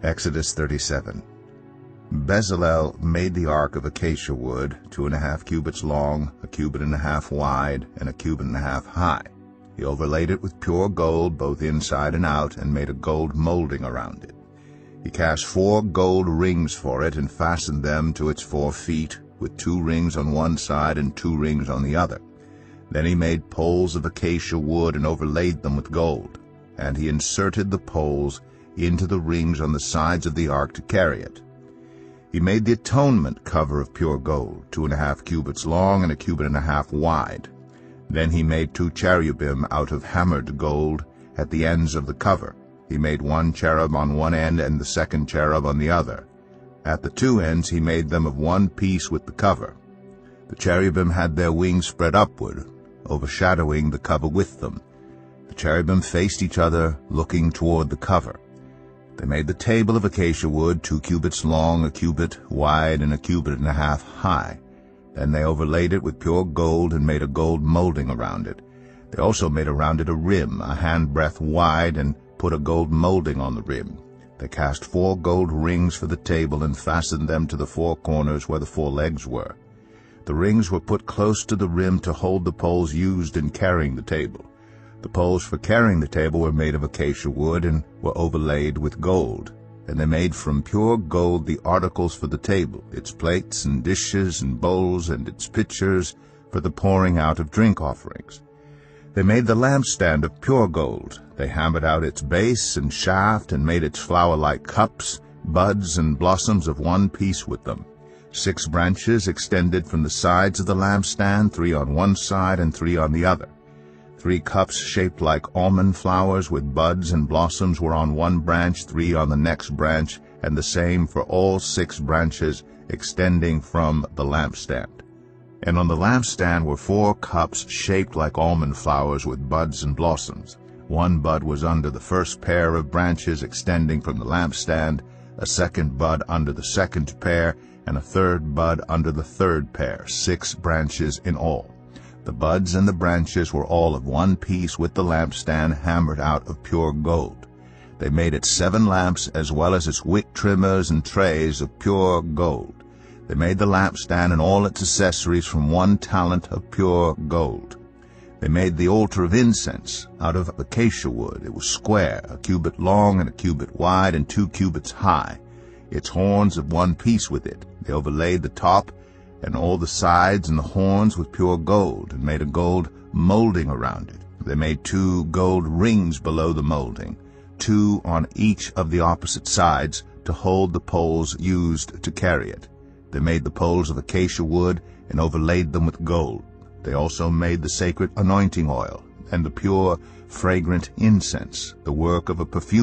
Exodus 37. Bezalel made the ark of acacia wood, 2.5 cubits long, 1.5 cubits wide, and 1.5 cubits high. He overlaid it with pure gold both inside and out, and made a gold molding around it. He cast 4 gold rings for it, and fastened them to its 4 feet, with 2 rings on one side and 2 rings on the other. Then he made poles of acacia wood and overlaid them with gold. And he inserted the poles into the rings on the sides of the ark to carry it. He made the atonement cover of pure gold, 2.5 cubits long and 1.5 cubits wide. Then he made 2 cherubim out of hammered gold at the ends of the cover. He made 1 cherub on one end and the second cherub on the other. At the 2 ends he made them of one piece with the cover. The cherubim had their wings spread upward, overshadowing the cover with them. The cherubim faced each other, looking toward the cover. They made the table of acacia wood, 2 cubits long, 1 cubit wide, and 1.5 cubits high. Then they overlaid it with pure gold and made a gold molding around it. They also made around it a rim, a handbreadth wide, and put a gold molding on the rim. They cast 4 gold rings for the table and fastened them to the 4 corners where the 4 legs were. The rings were put close to the rim to hold the poles used in carrying the table. The poles for carrying the table were made of acacia wood and were overlaid with gold. And they made from pure gold the articles for the table, its plates and dishes and bowls and its pitchers for the pouring out of drink offerings. They made the lampstand of pure gold. They hammered out its base and shaft and made its flower-like cups, buds, and blossoms of one piece with them. 6 branches extended from the sides of the lampstand, 3 on one side and 3 on the other. 3 cups shaped like almond flowers with buds and blossoms were on one branch, 3 on the next branch, and the same for all 6 branches extending from the lampstand. And on the lampstand were 4 cups shaped like almond flowers with buds and blossoms. 1 bud was under the first pair of branches extending from the lampstand, a 2nd bud under the 2nd pair, and a 3rd bud under the 3rd pair, 6 branches in all. The buds and the branches were all of one piece with the lampstand hammered out of pure gold. They made it 7 lamps as well as its wick trimmers and trays of pure gold. They made the lampstand and all its accessories from 1 talent of pure gold. They made the altar of incense out of acacia wood. It was square, 1 cubit long and 1 cubit wide and 2 cubits high. Its horns of one piece with it. They overlaid the top and all the sides and the horns with pure gold, and made a gold molding around it. They made 2 gold rings below the molding, 2 on each of the opposite sides, to hold the poles used to carry it. They made the poles of acacia wood and overlaid them with gold. They also made the sacred anointing oil and the pure, fragrant incense, the work of a perfume